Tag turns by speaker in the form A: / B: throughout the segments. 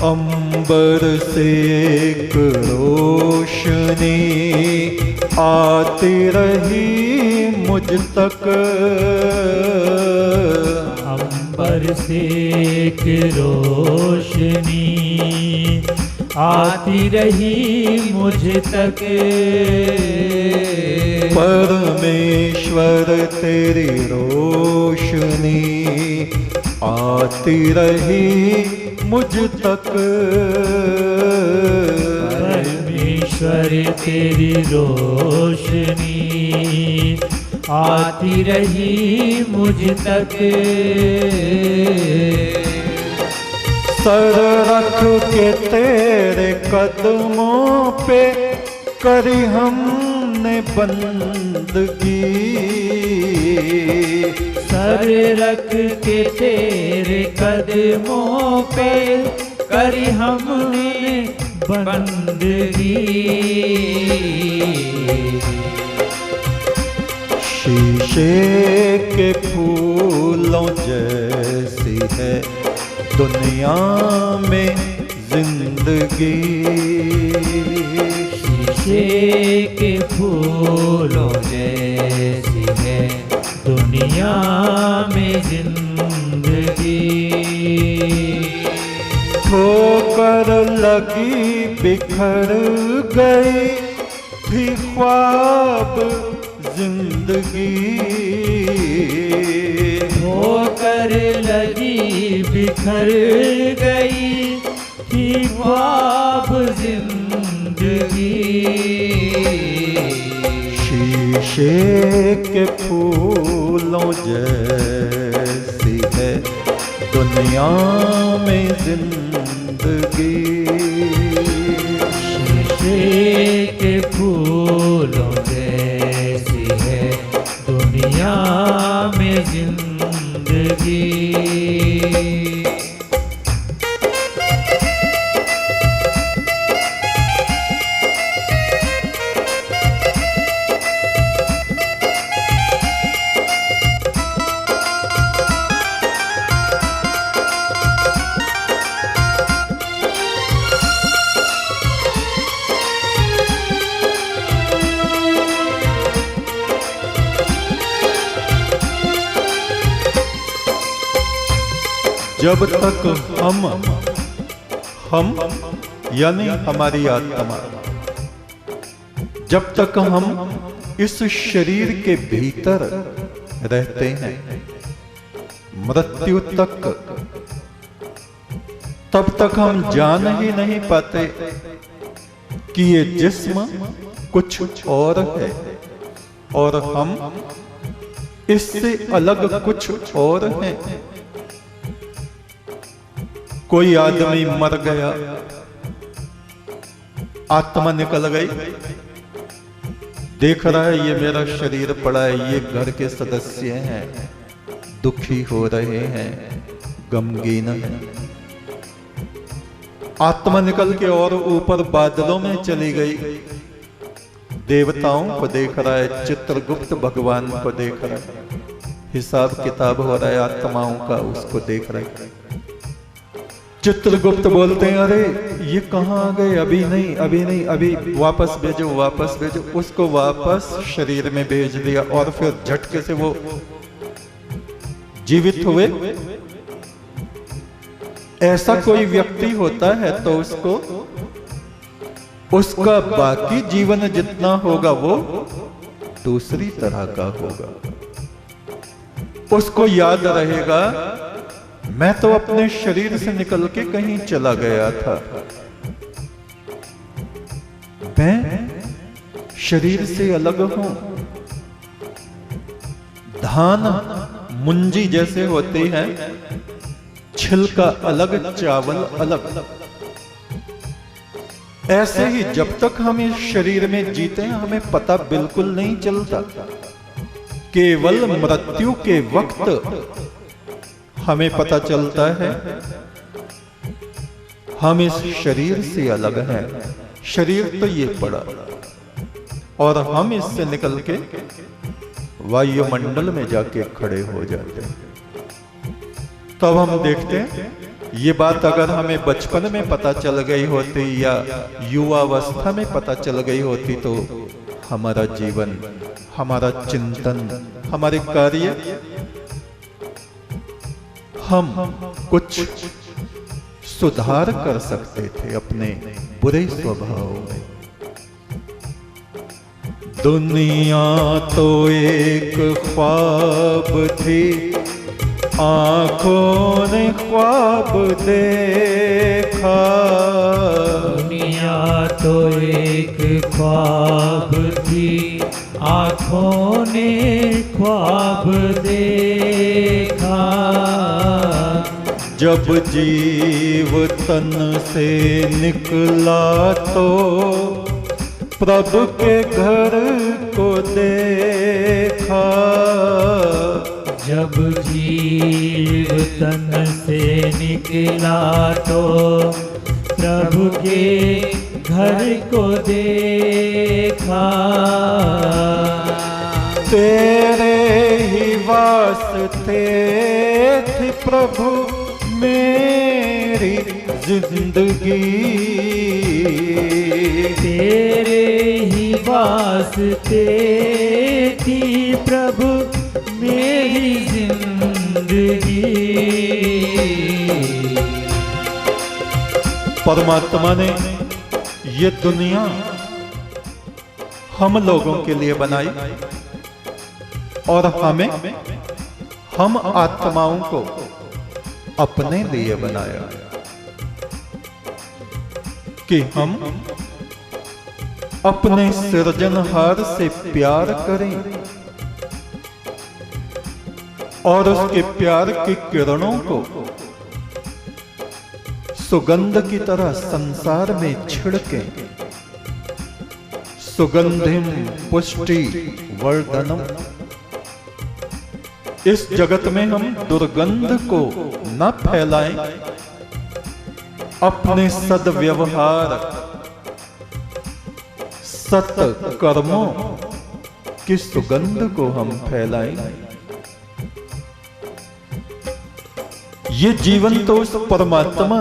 A: अंबर से एक रोशनी आती रही मुझ तक,
B: अंबर से एक रोशनी आती रही मुझ तक।
A: परमेश्वर तेरी रोशनी आती रही मुझ तक।
B: परमेश्वर तेरी रोशनी आती रही मुझ तक।
A: सर रख के तेरे कदमों पे करी हमने बंदगी,
B: सर रख के तेरे कदमों पे करी हमने बंदगी।
A: शीशे के फूलों जैसी है दुनिया में जिंदगी,
B: शीशे के फूलों जैसी है दुनिया में जिंदगी।
A: ठोकर लगी बिखर गई भी ख्वाब जिंदगी,
B: ठोकर लगी बिखर गई थी ख्वाब जिंदगी।
A: शीशे के फूलों जैसी है दुनिया में जिंदगी,
B: शीशे के फूलों जैसी है दुनिया में जिंदगी।
A: जब तक हम यानी हमारी आत्मा, जब तक हम इस शरीर के भीतर रहते हैं मृत्यु तक, तब तक हम जान ही नहीं पाते कि ये जिस्म कुछ और है और हम इससे अलग कुछ और हैं। कोई आदमी मर गया, आत्मा निकल गई, देख रहा है ये मेरा शरीर पड़ा है, ये घर के सदस्य हैं, दुखी हो रहे हैं, गमगीन हैं। आत्मा निकल के और ऊपर बादलों में चली गई, देवताओं को देख रहा है, चित्रगुप्त भगवान को देख रहा है, हिसाब किताब हो रहा है आत्माओं का, उसको देख रहा है। चित्रगुप्त बोलते हैं अरे ये कहाँ आ गए, अभी नहीं अभी नहीं, अभी वापस भेजो वापस भेजो। उसको वापस शरीर में भेज दिया और फिर झटके से वो जीवित हुए। ऐसा कोई व्यक्ति होता है तो उसको उसका बाकी जीवन जितना होगा वो दूसरी तरह का होगा। उसको याद रहेगा मैं तो अपने शरीर से निकल के कहीं चला गया था, मैं शरीर से अलग हूं। धान मुंजी जैसे होती है, छिलका अलग चावल अलग। ऐसे ही जब तक हम इस शरीर में जीते हैं हमें पता बिल्कुल नहीं चलता। केवल मृत्यु के वक्त हमें पता चलता है हम इस शरीर से अलग हैं। शरीर तो ये पड़ा और हम इससे निकल के वायुमंडल में जाके खड़े हो जाते हैं। तब हम देखते हैं ये बात अगर हमें बचपन में पता चल गई होती या युवावस्था में पता चल गई होती तो हमारा जीवन, हमारा चिंतन, हमारे कार्य, हम कुछ सुधार कर सकते थे अपने बुरे स्वभाव में। दुनिया तो एक ख्वाब थी, आंखों ने ख्वाब देखा।
B: दुनिया तो एक ख्वाब थी, आंखों ने ख्वाब देखा।
A: जब जीव तन से निकला तो प्रभु के घर को देखा।
B: जब जीव तन से निकला तो प्रभु के घर को देखा।
A: तेरे ही वास्ते थी प्रभु मेरी जिंदगी।
B: तेरे ही वास्ते थी प्रभु मेरी जिंदगी।
A: परमात्मा ने ये दुनिया हम लोगों के लिए बनाई और हमें, हम आत्माओं को अपने लिए बनाया कि हम अपने सृजनहार से प्यार करें और उसके प्यार की किरणों को सुगंध की तरह संसार में छिड़कें। सुगंधिम पुष्टि वर्धनम। इस जगत में हम दुर्गंध को न फैलाएं, अपने सद्व्यवहार, सत कर्मों की सुगंध को हम फैलाएं। ये जीवन तो उस परमात्मा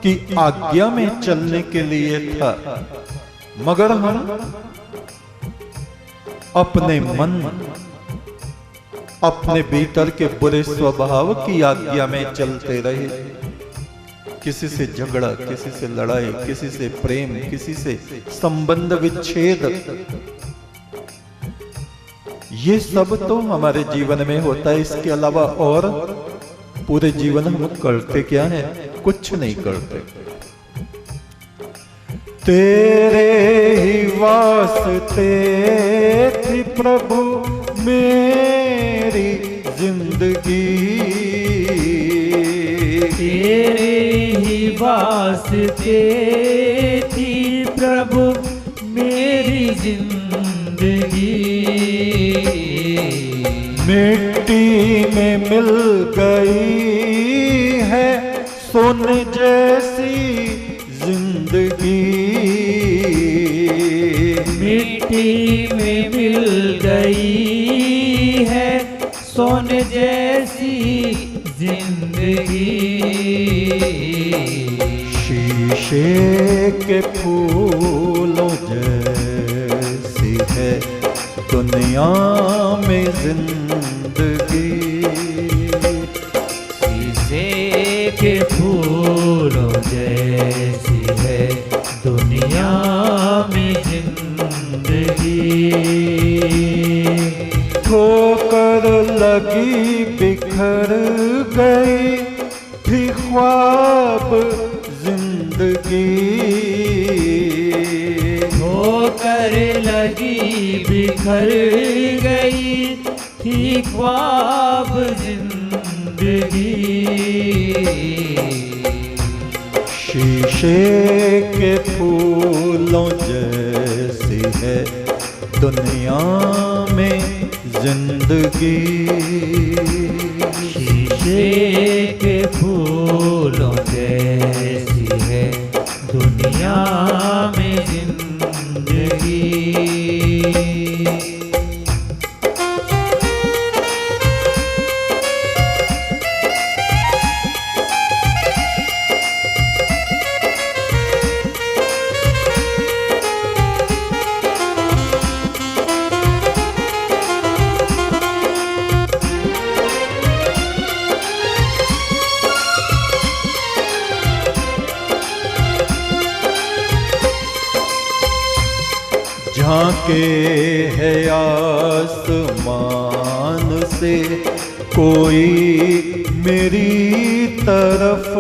A: की आज्ञा में चलने के लिए था, मगर हम अपने मन, अपने भीतर के बुरे स्वभाव की आज्ञा में चलते रहे। किसी से झगड़ा, किसी से लड़ाई, किसी से प्रेम, किसी से संबंध विच्छेद, ये सब तो हमारे जीवन में होता है। इसके अलावा और पूरे जीवन हम करते क्या है? कुछ नहीं करते। तेरे ही वास्ते थी प्रभु मेरी जिंदगी।
B: तेरे ही वास्ते थी प्रभु मेरी जिंदगी।
A: मिट्टी में मिल गई है सोने जैसी जिंदगी।
B: मिट्टी में मिल गई है सोने जैसी जिंदगी।
A: शीशे के फूलों जैसी है दुनिया में जिंदगी।
B: शीशे के फूलों जैसी है दुनिया में जिंदगी।
A: ठोकर लगी बिखर गई थी ख्वाब जिंदगी।
B: ठोकर लगी बिखर गई थी ख्वाब जिंदगी।
A: शीशे के फूलों जैसी है दुनिया में जिंदगी।
B: शीशे के फूलों जैसी है दुनिया में जिंदगी।
A: झांके है आसमान से कोई मेरी तरफ,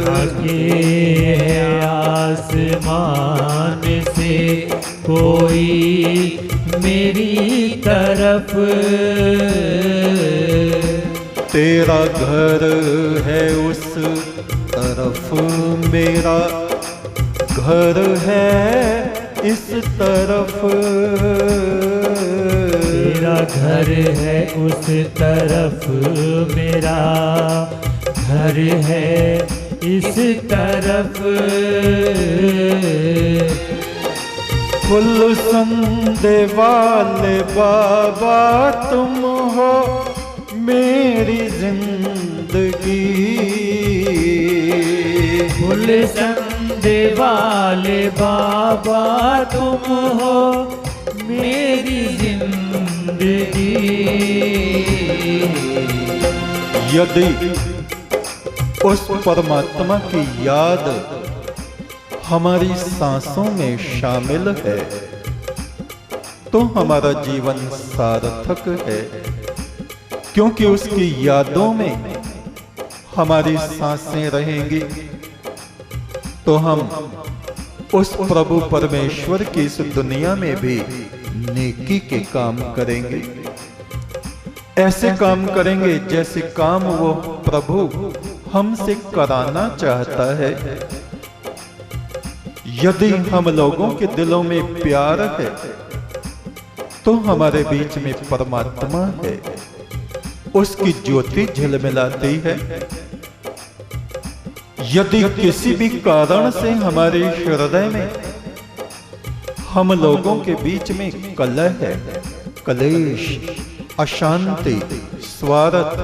B: झांके है आसमान से कोई मेरी तरफ।
A: तेरा घर है उस तरफ, मेरा घर है इस तरफ।
B: तेरा घर है उस तरफ, मेरा घर है इस तरफ।
A: फुल संदे वाले बाबा तुम हो मेरी जिंदगी,
B: फुल संदे वाले बाबा तुम हो मेरी जिंदगी।
A: यदि उस परमात्मा की याद हमारी सांसों में शामिल है तो हमारा जीवन सार्थक है, क्योंकि उसकी यादों में हमारी सांसें रहेंगी तो हम उस प्रभु परमेश्वर की इस दुनिया में भी नेकी के काम करेंगे। ऐसे काम करेंगे जैसे काम वो प्रभु हमसे कराना चाहता है। यदि हम लोगों के दिलों में प्यार है तो हमारे बीच में परमात्मा है, उसकी ज्योति झिलमिलाती है। यदि किसी भी कारण से हमारे हृदय में हम लोगों के बीच में कलह है, कलेश, अशांति, स्वार्थ,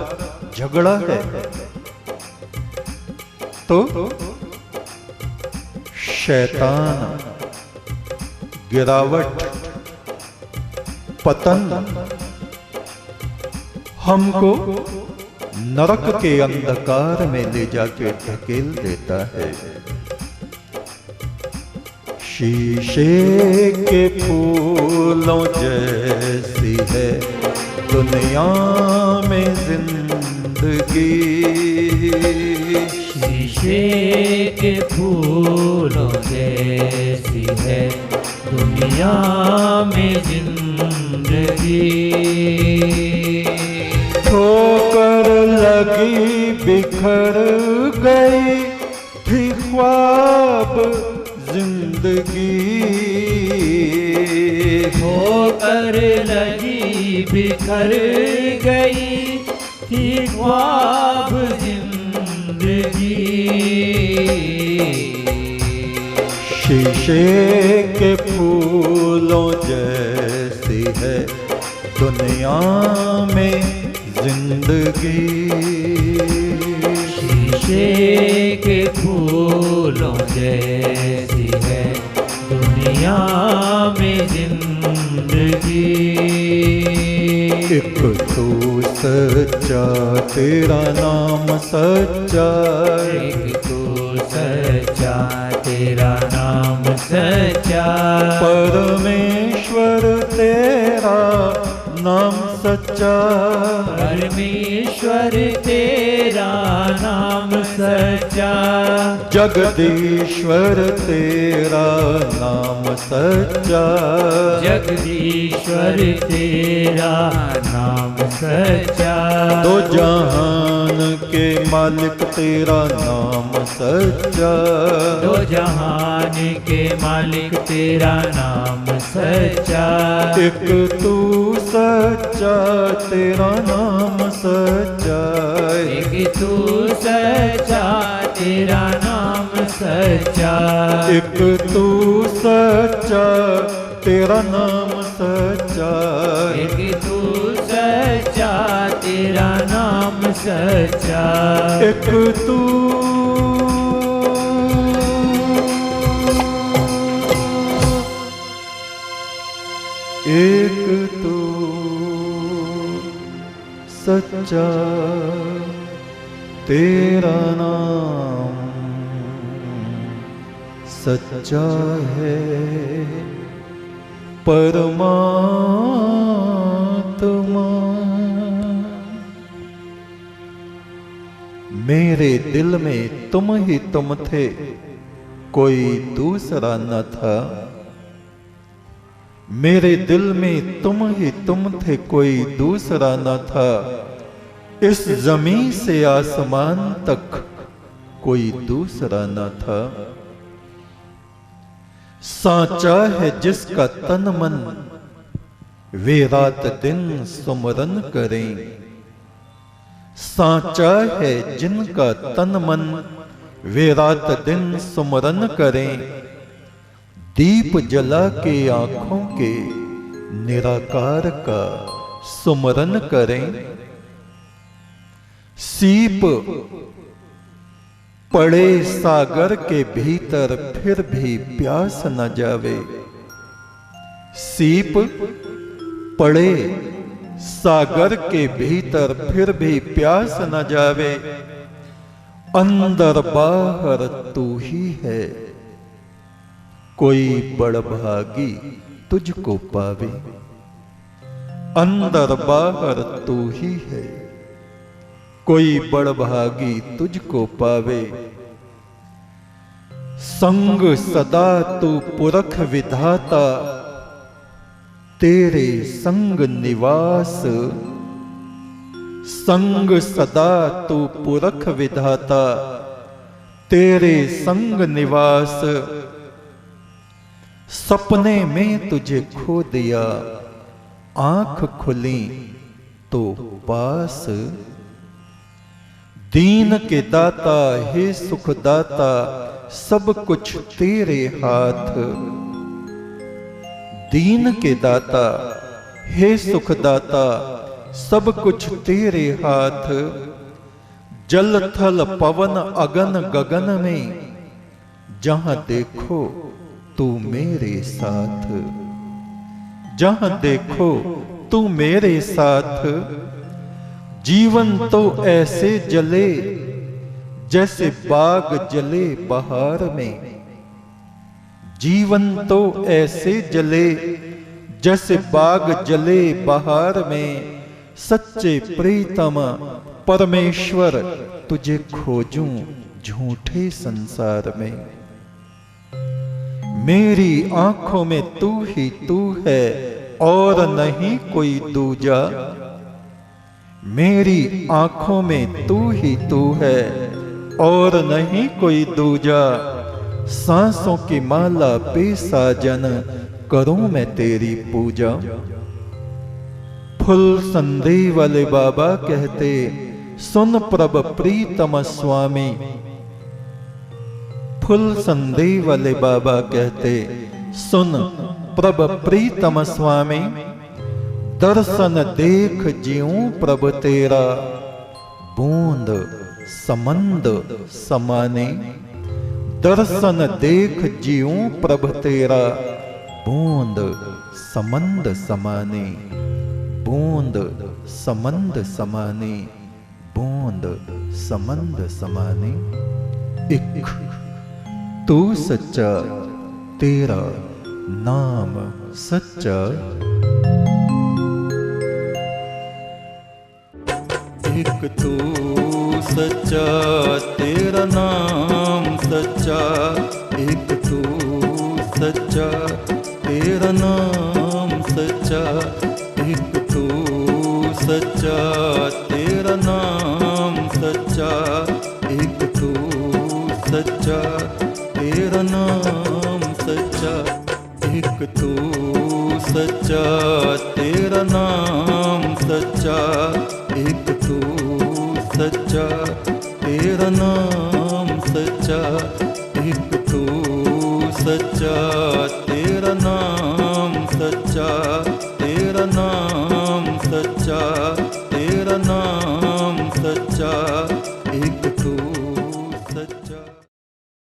A: झगड़ा है तो शैतान, गिरावट, पतन हमको नरक के अंधकार में ले जाके धकेल देता है। शीशे के फूलों जैसी है दुनिया में जिंदगी,
B: शीशे के फूलों जैसी है दुनिया में जिंदगी।
A: ठोकर लगी बिखर गई थी ख्वाब जिंदगी,
B: ठोकर लगी बिखर गई थी ख्वाब जिंदगी।
A: शीशे के फूलों जैसी है दुनिया में जिंदगी,
B: शीशे के फूलों जैसी है दुनिया में जिंदगी।
A: एक तू सच्चा तेरा नाम सच्चा,
B: एक तू सच्चा तेरा नाम सच्चा,
A: परमेश्वर तेरा नाम सच्चा,
B: परमेश्वर तेरा नाम सच्चा,
A: जगदीश्वर तेरा नाम सच्चा,
B: जगदीश्वर तेरा नाम सच्चा,
A: दो जहान के मालिक तेरा नाम सच्चा,
B: दो जहान के मालिक तेरा नाम सच्चा,
A: एक तू सच्चा तेरा नाम सच्चा,
B: एक तू सच्चा तेरा नाम सच्चा,
A: एक तू सच्चा तेरा नाम सच्चा,
B: एक तू सच्चा तेरा नाम सच्चा,
A: एक तू एक तू सच्चा तेरा नाम सच्चा है परमात्मा। मेरे दिल में तुम ही तुम थे, कोई दूसरा न था। मेरे दिल में तुम ही तुम थे, कोई दूसरा न था। इस जमीन से आसमान तक कोई दूसरा न था। साचा है जिसका तन मन, वे रात दिन सुमरन करें। साचा है जिनका तन मन, वे रात दिन सुमरन करें। दीप जला के आंखों के निराकार का सुमरन करें। सीप पड़े सागर के भीतर फिर भी प्यास न जावे। सीप पड़े सागर के भीतर फिर भी प्यास न जावे। अंदर बाहर तू ही है, कोई बड़भागी तुझको पावे। अंदर बाहर तू ही है, कोई बड़भागी तुझको पावे। संग सदा तू पुरख विधाता, तेरे संग निवास। संग सदा तू पुरख विधाता, तेरे संग निवास। सपने में तुझे खो दिया, आंख खुली तो पास। दीन के दाता हे सुखदाता, सब कुछ तेरे हाथ। दीन के दाता हे सुखदाता, सब कुछ तेरे हाथ। जल थल पवन अगन गगन में, जहां देखो तू मेरे साथ। जहां देखो तू मेरे साथ। जीवन तो ऐसे जले जैसे बाग जले बहार में। जीवन तो ऐसे जले जैसे बाग जले बहार में। सच्चे प्रीतम परमेश्वर, तुझे खोजूं झूठे संसार में। मेरी आंखों में तू ही तू है, और नहीं कोई दूजा। मेरी आंखों में तू ही तू है, और नहीं कोई दूजा। सांसों की माला पे साजन, करूं मैं तेरी पूजा। फुल संधि वाले बाबा कहते, सुन प्रभ प्रीतम स्वामी। फुल संधि वाले बाबा कहते, सुन प्रभ प्रीतम स्वामी। दर्शन देख जीऊं प्रभ तेरा, बूंद समंद समाने। दर्शन देख जीऊं प्रभ तेरा, बूंद समंद समाने। बूंद समंद समाने, बूंद समंद समाने। एक तू सच्चा, तेरा नाम सच्चा। एक तू सच्चा, तेरा नाम सच्चा। एक तू सच्चा, तेरा नाम सच्चा। एक तू सच्चा, तेरा नाम सच्चा। एक तू सच्चा, तेरा नाम सच्चा। एक तू सच्चा, तेरा नाम सच्चा। एक तू सच्चा, तेरा नाम सच्चा। एक तू सच्चा, तेरा नाम सच्चा। तेरा नाम